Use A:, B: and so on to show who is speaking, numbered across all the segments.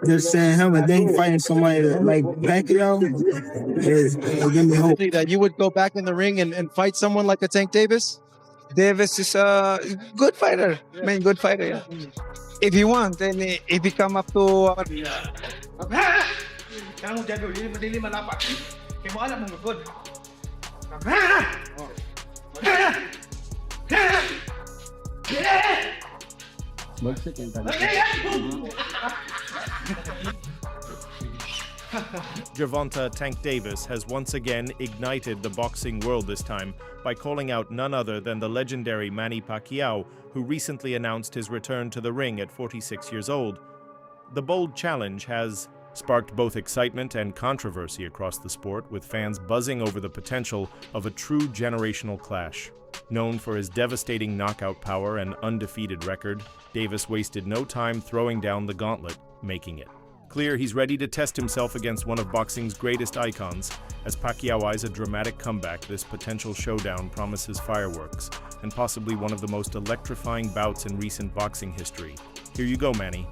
A: Just saying him and then fighting somebody like Pacquiao is give me hope.
B: That you would go back in the ring and fight someone like a Tank Davis?
C: Davis is a good fighter. I mean, good fighter. Yeah. If you want, then if you come up to
D: Gervonta Tank Davis has once again ignited the boxing world this time by calling out none other than the legendary Manny Pacquiao, who recently announced his return to the ring at 46 years old. The bold challenge has sparked both excitement and controversy across the sport, with fans buzzing over the potential of a true generational clash. Known for his devastating knockout power and undefeated record, Davis wasted no time throwing down the gauntlet, making it clear he's ready to test himself against one of boxing's greatest icons. As Pacquiao eyes a dramatic comeback, this potential showdown promises fireworks and possibly one of the most electrifying bouts in recent boxing history. Here you go, Manny.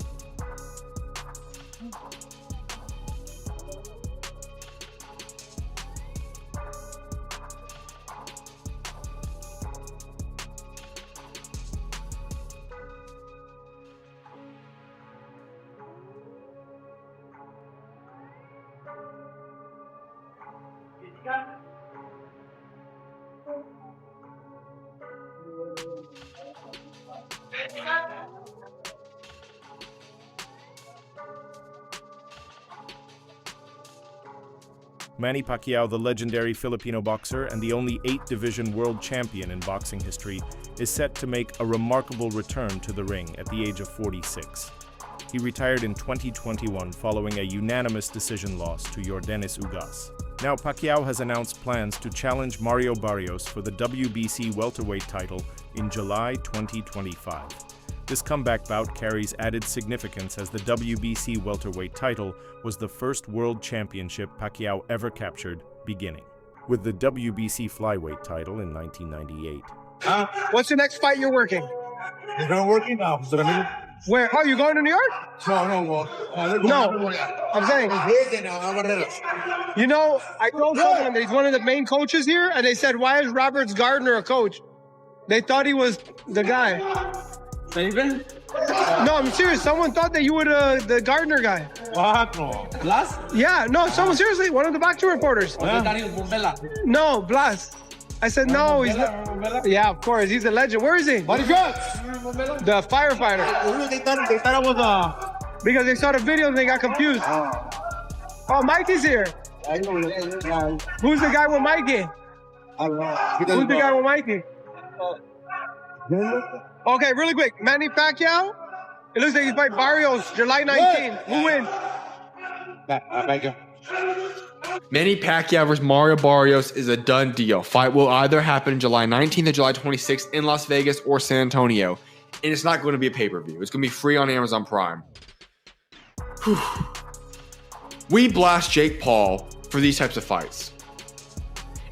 D: Manny Pacquiao, the legendary Filipino boxer and the only 8-division world champion in boxing history, is set to make a remarkable return to the ring at the age of 46. He retired in 2021 following a unanimous decision loss to Yordenis Ugas. Now Pacquiao has announced plans to challenge Mario Barrios for the WBC welterweight title in July 2025. This comeback bout carries added significance as the WBC welterweight title was the first world championship Pacquiao ever captured, beginning with the WBC flyweight title in 1998.
B: What's the next fight you're working?
A: You're not working now.
B: Where? Oh, you going to New York?
A: No.
B: No. I'm saying, you know, I told someone that he's one of the main coaches here, and they said, why is Roberts Gardner a coach? They thought he was the guy. No, I'm serious. Someone thought that you were the Gardner guy.
A: What? No.
E: Blas?
B: Yeah, no, someone seriously, one of the boxing reporters. No, Blas. I said, no, he's not. Yeah, of course, he's a legend. Where is he?
A: What is yours?
B: The firefighter.
A: They thought it was
B: Because they saw the video and they got confused. Oh, Mikey's here. Who's the guy with Mikey? Who's the guy with Mikey? Okay, really quick. Manny Pacquiao. It looks like he's fighting Barrios July 19th. Who wins?
E: Manny Pacquiao versus Mario Barrios is a done deal. Fight will either happen July 19th or July 26th in Las Vegas or San Antonio. And it's not going to be a pay-per-view. It's going to be free on Amazon Prime. Whew. We blast Jake Paul for these types of fights.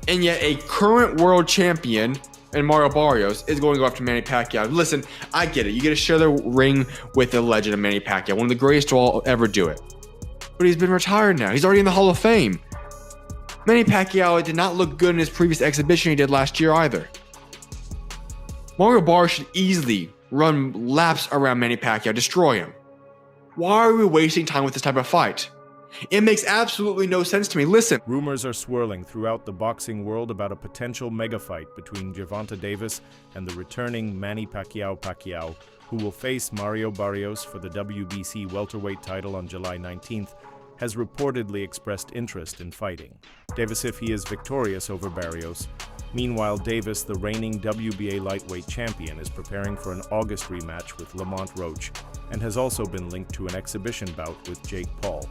E: And yet a current world champion and Mario Barrios is going to go after Manny Pacquiao. Listen, I get it. You get to share the ring with the legend of Manny Pacquiao, one of the greatest to all ever do it. But he's been retired now. He's already in the Hall of Fame. Manny Pacquiao did not look good in his previous exhibition he did last year either. Mario Barrios should easily run laps around Manny Pacquiao, destroy him. Why are we wasting time with this type of fight? It makes absolutely no sense to me. Listen.
D: Rumors are swirling throughout the boxing world about a potential mega fight between Gervonta Davis and the returning Manny Pacquiao, who will face Mario Barrios for the WBC welterweight title on July 19th, has reportedly expressed interest in fighting Davis if he is victorious over Barrios. Meanwhile, Davis, the reigning WBA lightweight champion, is preparing for an August rematch with Lamont Roach and has also been linked to an exhibition bout with Jake Paul.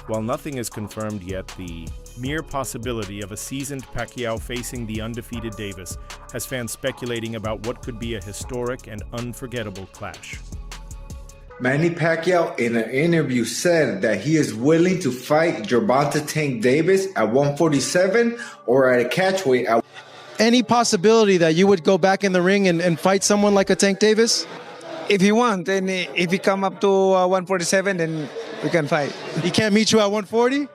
D: While nothing is confirmed yet, the mere possibility of a seasoned Pacquiao facing the undefeated Davis has fans speculating about what could be a historic and unforgettable clash.
F: Manny Pacquiao in an interview said that he is willing to fight Gervonta Tank Davis at 147 or at a catchweight at...
B: Any possibility that you would go back in the ring and fight someone like a Tank Davis?
C: If you want, and if you come up to 147, then we can fight.
G: He can't meet you at 140?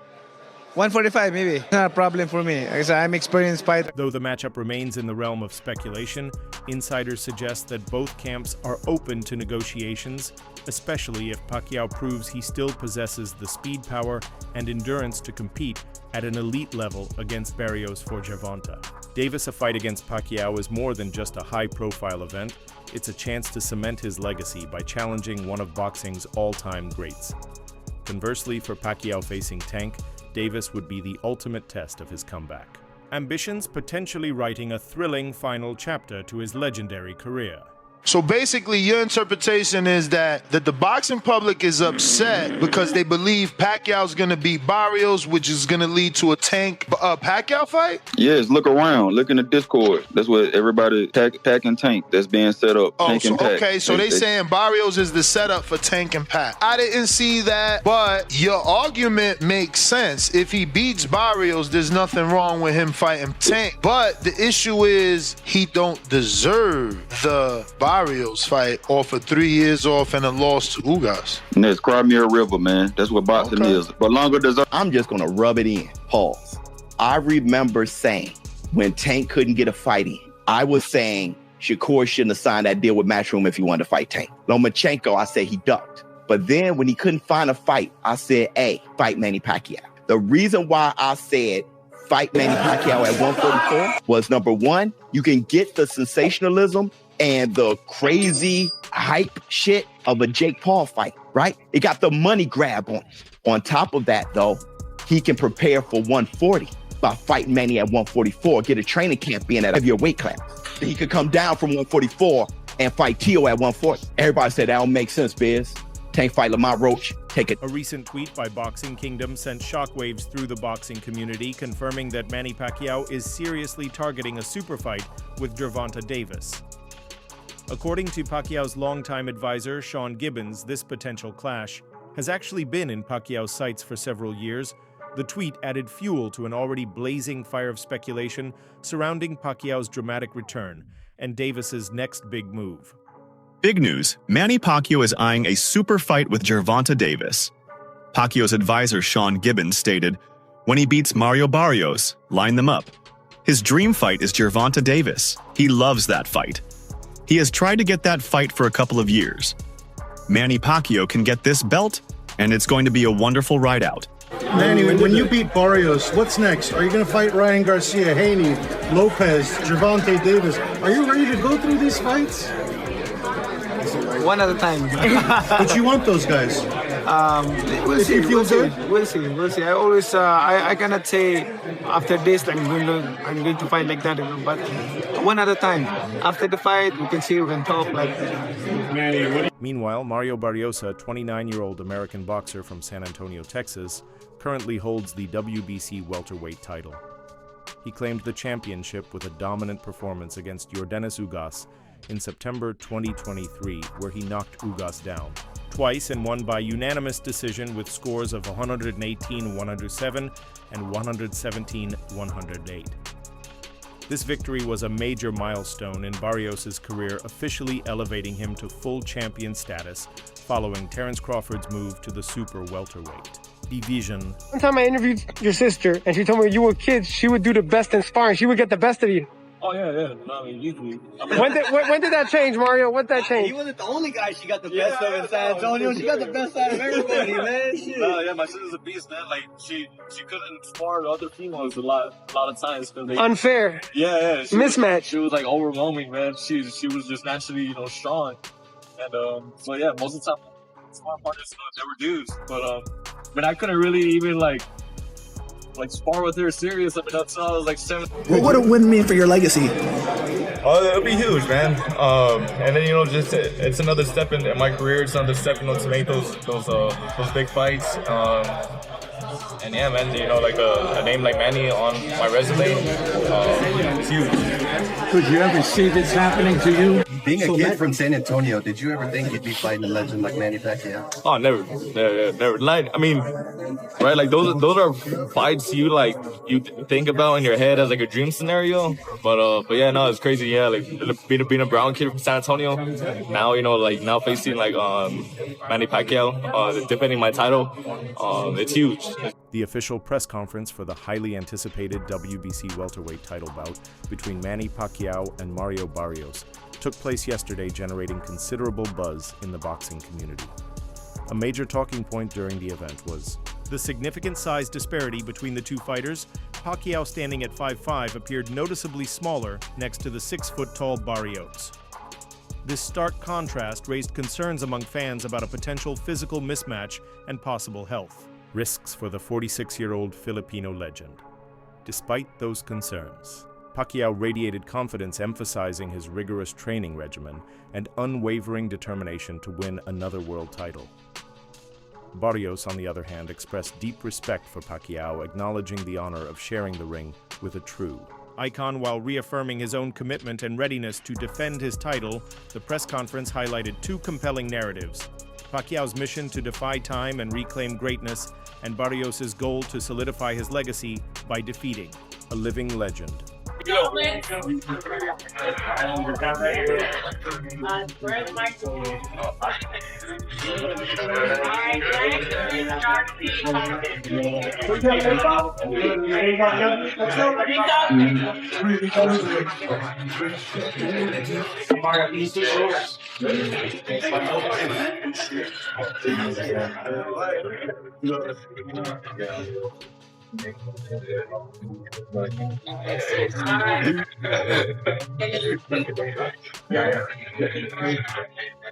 C: 145 maybe. Not a problem for me. I'm experienced fighter.
D: Though the matchup remains in the realm of speculation, insiders suggest that both camps are open to negotiations, especially if Pacquiao proves he still possesses the speed, power, and endurance to compete at an elite level against Barrios for Gervonta. Davis, a fight against Pacquiao is more than just a high-profile event. It's a chance to cement his legacy by challenging one of boxing's all-time greats. Conversely, for Pacquiao facing Tank, Davis would be the ultimate test of his comeback. Ambitions potentially writing a thrilling final chapter to his legendary career.
H: So basically, your interpretation is that the boxing public is upset because they believe Pacquiao's going to beat Barrios, which is going to lead to a Tank Pacquiao fight?
I: Yes, look around. Look in the Discord. That's what everybody, Pac and Tank, that's being set up.
H: Oh,
I: Tank and Pac.
H: okay, so they saying Barrios is the setup for Tank and Pac. I didn't see that, but your argument makes sense. If he beats Barrios, there's nothing wrong with him fighting Tank. But the issue is he don't deserve the Barrios fight off of 3 years off and a loss to Ugas.
I: And that's Crimea River, man. That's what boxing is. But longer deserve.
J: I'm just going to rub it in. Pause. I remember saying when Tank couldn't get a fight in, I was saying Shakur shouldn't have signed that deal with Matchroom if he wanted to fight Tank. Lomachenko, I said he ducked. But then when he couldn't find a fight, I said, hey, fight Manny Pacquiao. The reason why I said fight Manny Pacquiao at 144 was, number one, you can get the sensationalism and the crazy hype shit of a Jake Paul fight, right? It got the money grab on it. On top of that, though, he can prepare for 140 by fighting Manny at 144, get a training camp in at a heavier weight class. He could come down from 144 and fight Tio at 140. Everybody said that don't make sense, Biz. Tank fight Lamont Roach, take it.
D: A recent tweet by Boxing Kingdom sent shockwaves through the boxing community, confirming that Manny Pacquiao is seriously targeting a super fight with Gervonta Davis. According to Pacquiao's longtime advisor, Sean Gibbons, this potential clash has actually been in Pacquiao's sights for several years. The tweet added fuel to an already blazing fire of speculation surrounding Pacquiao's dramatic return and Davis's next big move.
K: Big news, Manny Pacquiao is eyeing a super fight with Gervonta Davis. Pacquiao's advisor, Sean Gibbons, stated, when he beats Mario Barrios, line them up. His dream fight is Gervonta Davis. He loves that fight. He has tried to get that fight for a couple of years. Manny Pacquiao can get this belt, and it's going to be a wonderful ride out.
G: Manny, when you beat Barrios, what's next? Are you going to fight Ryan Garcia, Haney, Lopez, Gervonta Davis? Are you ready to go through these fights?
C: One at a time.
G: But you want those guys?
C: We'll see. We'll see. I always, I cannot say after this I'm going to fight like that, but one at a time. After the fight, we can see, we can talk like.
D: Meanwhile, Mario Barrios, a 29-year-old American boxer from San Antonio, Texas, currently holds the WBC welterweight title. He claimed the championship with a dominant performance against Yordenis Ugas in September 2023, where he knocked Ugas down twice and won by unanimous decision with scores of 118-107 and 117-108. This victory was a major milestone in Barrios' career, officially elevating him to full champion status following Terence Crawford's move to the super welterweight division.
B: One time I interviewed your sister, and she told me when you were kids, she would do the best in sparring. She would get the best of you.
L: Oh, yeah. I mean, usually.
B: When did that change, Mario? When did that change?
M: He wasn't the only guy she got the best of in San Antonio. She got the best out of everybody, man. Shit.
L: Yeah, my sister's a beast, man. Like, she couldn't spar with other females a lot of times. Cause they,
B: unfair.
L: Yeah.
B: Mismatch.
L: She was, like, overwhelming, man. She was just naturally, strong. And, so, yeah, most of the time, sparring partners, they were dudes. But, I couldn't really even, like spar with her serious up until I was like 7.
M: What would a win mean for your legacy?
N: It'll be huge, man. And then just it's another step in my career. It's another step, to make those big fights. And yeah, man, like a name like Manny on my resume, it's huge.
O: Could you ever see this happening to you?
P: Being a kid from San Antonio, did you ever think you'd be fighting a legend like Manny Pacquiao?
N: Oh, never. Like, I mean, right? Like those are fights you think about in your head as like a dream scenario. But yeah, no, it's crazy. Yeah, like being a brown kid from San Antonio. Now now facing Manny Pacquiao, defending my title. It's huge.
D: The official press conference for the highly anticipated WBC welterweight title bout between Manny Pacquiao and Mario Barrios took place yesterday, generating considerable buzz in the boxing community. A major talking point during the event was the significant size disparity between the two fighters. Pacquiao, standing at 5'5", appeared noticeably smaller next to the 6-foot-tall Barrios. This stark contrast raised concerns among fans about a potential physical mismatch and possible health risks for the 46-year-old Filipino legend. Despite those concerns, Pacquiao radiated confidence, emphasizing his rigorous training regimen and unwavering determination to win another world title. Barrios, on the other hand, expressed deep respect for Pacquiao, acknowledging the honor of sharing the ring with a true icon. While reaffirming his own commitment and readiness to defend his title, the press conference highlighted two compelling narratives: Pacquiao's mission to defy time and reclaim greatness, and Barrios' goal to solidify his legacy by defeating a living legend.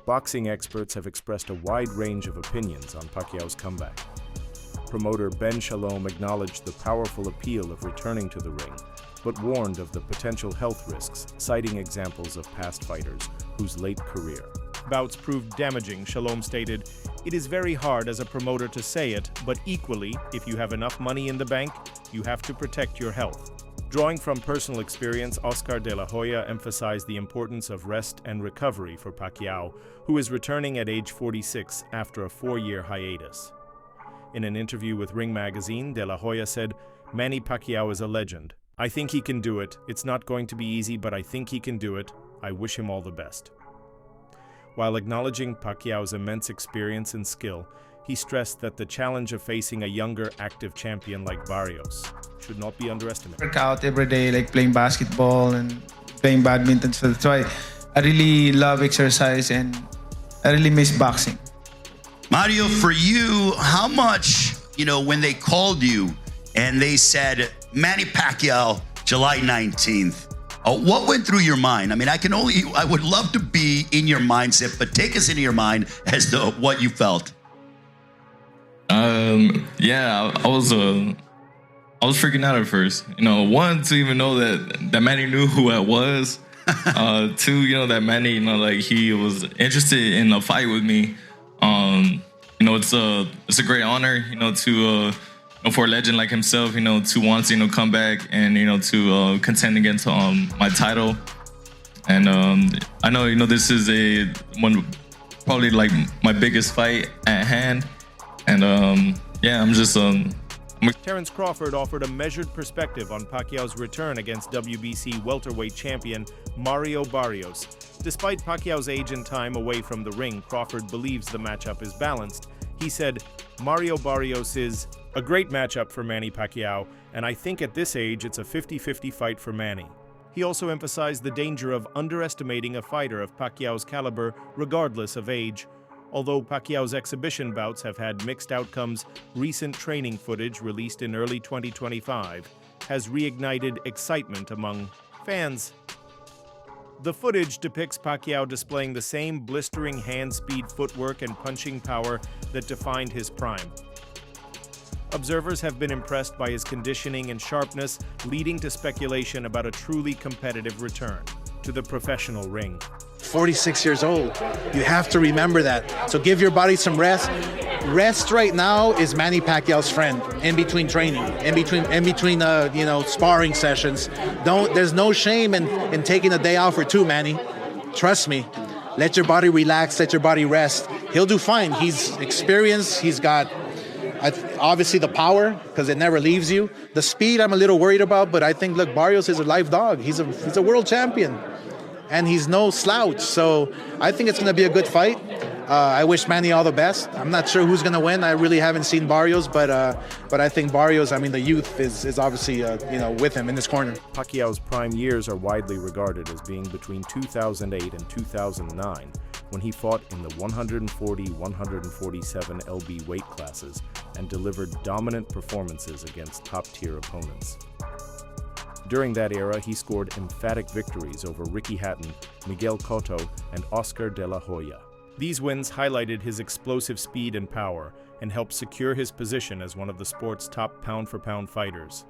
D: Boxing experts have expressed a wide range of opinions on Pacquiao's comeback. Promoter Ben Shalom acknowledged the powerful appeal of returning to the ring, but warned of the potential health risks, citing examples of past fighters whose late career bouts proved damaging. Shalom stated, "It is very hard as a promoter to say it, but equally, if you have enough money in the bank, you have to protect your health." Drawing from personal experience, Oscar de la Hoya emphasized the importance of rest and recovery for Pacquiao, who is returning at age 46 after a 4-year hiatus. In an interview with Ring Magazine, de la Hoya said, "Manny Pacquiao is a legend. I think he can do it. It's not going to be easy, but I think he can do it. I wish him all the best." While acknowledging Pacquiao's immense experience and skill, he stressed that the challenge of facing a younger, active champion like Barrios should not be underestimated.
Q: Work out every day, like playing basketball and playing badminton. So that's why I really love exercise and I really miss boxing.
R: Mario, for you, how much, when they called you and they said, Manny Pacquiao, July 19th, what went through your mind? I mean, I would love to be in your mindset, but take us into your mind as to what you felt.
S: Yeah, I was freaking out at first. One, to even know that Manny knew who I was. Two, that Manny, he was interested in a fight with me. It's a great honor, to for a legend like himself, to want to come back and to contend against my title. And I know this is probably like my biggest fight at hand. And yeah, I'm just
D: Terence Crawford offered a measured perspective on Pacquiao's return against WBC welterweight champion Mario Barrios. Despite Pacquiao's age and time away from the ring, Crawford believes the matchup is balanced. He said, "Mario Barrios is a great matchup for Manny Pacquiao, and I think at this age it's a 50-50 fight for Manny." He also emphasized the danger of underestimating a fighter of Pacquiao's caliber regardless of age. Although Pacquiao's exhibition bouts have had mixed outcomes, recent training footage released in early 2025 has reignited excitement among fans. The footage depicts Pacquiao displaying the same blistering hand-speed footwork and punching power that defined his prime. Observers have been impressed by his conditioning and sharpness, leading to speculation about a truly competitive return to the professional ring.
T: 46 years old. You have to remember that. So give your body some rest. Rest right now is Manny Pacquiao's friend in between training, in between sparring sessions. There's no shame in taking a day off or two, Manny. Trust me. Let your body relax, let your body rest. He'll do fine. He's experienced, he's got obviously the power, because it never leaves you. The speed I'm a little worried about, but I think, look, Barrios is a live dog. He's a world champion, and he's no slouch. So I think it's going to be a good fight. I wish Manny all the best. I'm not sure who's going to win. I really haven't seen Barrios, but I think Barrios, the youth is obviously with him in this corner.
D: Pacquiao's prime years are widely regarded as being between 2008 and 2009, when he fought in the 140-147 lb weight classes and delivered dominant performances against top-tier opponents. During that era, he scored emphatic victories over Ricky Hatton, Miguel Cotto, and Oscar de la Hoya. These wins highlighted his explosive speed and power and helped secure his position as one of the sport's top pound-for-pound fighters.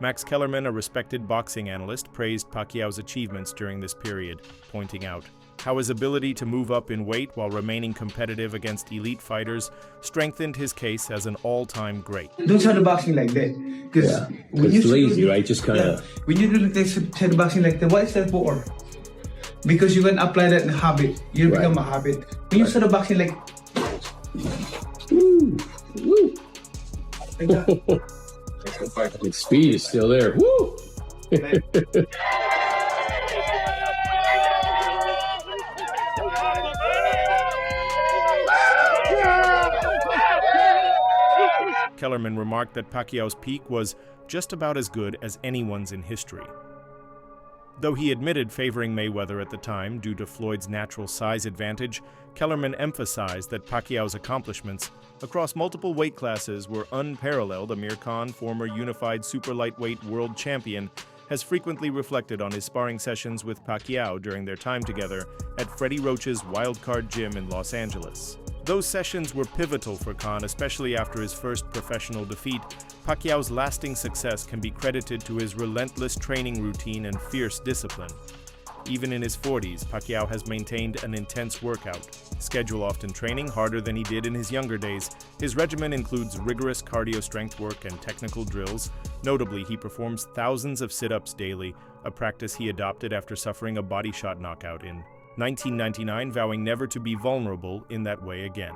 D: Max Kellerman, a respected boxing analyst, praised Pacquiao's achievements during this period, pointing out how his ability to move up in weight while remaining competitive against elite fighters strengthened his case as an all-time great.
Q: Don't try the boxing like that. Because
U: it's lazy, right? Just kind of...
Q: When you do the boxing like that, what is that for? Because you can apply that in a habit. You become a habit. When you start the boxing like...
U: Woo! Woo! The speed is still there. Woo!
D: Kellerman remarked that Pacquiao's peak was just about as good as anyone's in history. Though he admitted favoring Mayweather at the time due to Floyd's natural size advantage, Kellerman emphasized that Pacquiao's accomplishments across multiple weight classes were unparalleled. Amir Khan, former unified super lightweight world champion, has frequently reflected on his sparring sessions with Pacquiao during their time together at Freddie Roach's Wildcard Gym in Los Angeles. Those sessions were pivotal for Khan, especially after his first professional defeat. Pacquiao's lasting success can be credited to his relentless training routine and fierce discipline. Even in his 40s, Pacquiao has maintained an intense workout schedule, often training harder than he did in his younger days. His regimen includes rigorous cardio strength work and technical drills. Notably, he performs thousands of sit-ups daily, a practice he adopted after suffering a body shot knockout in 1999, vowing never to be vulnerable in that way again.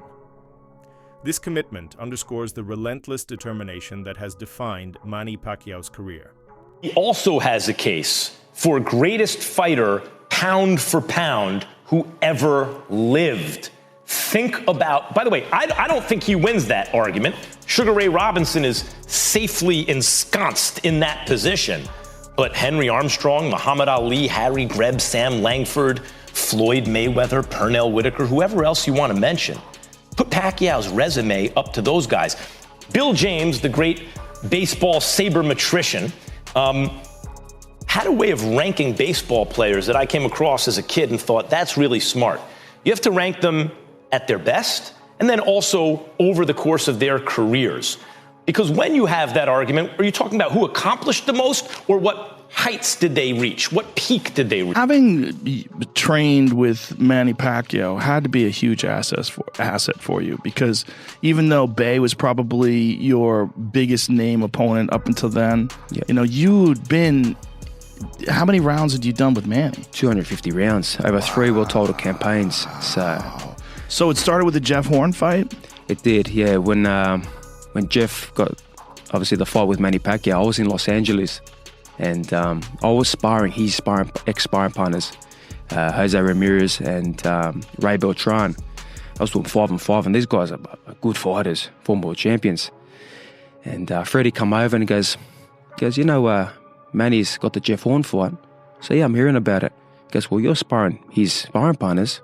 D: This commitment underscores the relentless determination that has defined Manny Pacquiao's career.
V: He also has a case for greatest fighter, pound for pound, who ever lived. Think about, by the way, I don't think he wins that argument. Sugar Ray Robinson is safely ensconced in that position. But Henry Armstrong, Muhammad Ali, Harry Greb, Sam Langford, Floyd Mayweather, Pernell Whitaker, whoever else you want to mention. Put Pacquiao's resume up to those guys. Bill James, the great baseball sabermetrician, had a way of ranking baseball players that I came across as a kid and thought, that's really smart. You have to rank them at their best and then also over the course of their careers. Because when you have that argument, are you talking about who accomplished the most or what heights did they reach? What peak did they reach?
W: Having trained with Manny Pacquiao had to be a huge asset for you, because even though Bay was probably your biggest name opponent up until then, you'd been... How many rounds had you done with Manny?
X: 250 rounds over 3 world title campaigns.
W: So it started with the Jeff Horn fight?
X: It did, yeah. When Jeff got, obviously, the fight with Manny Pacquiao, I was in Los Angeles. And I was sparring his ex-sparring partners, Jose Ramirez and Ray Beltran. I was doing 5-on-5, and these guys are good fighters, former world champions. And Freddie come over and goes, Manny's got the Jeff Horn fight. So yeah, I'm hearing about it. He goes, well, you're sparring his sparring partners.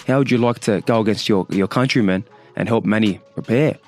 X: How would you like to go against your countrymen and help Manny prepare?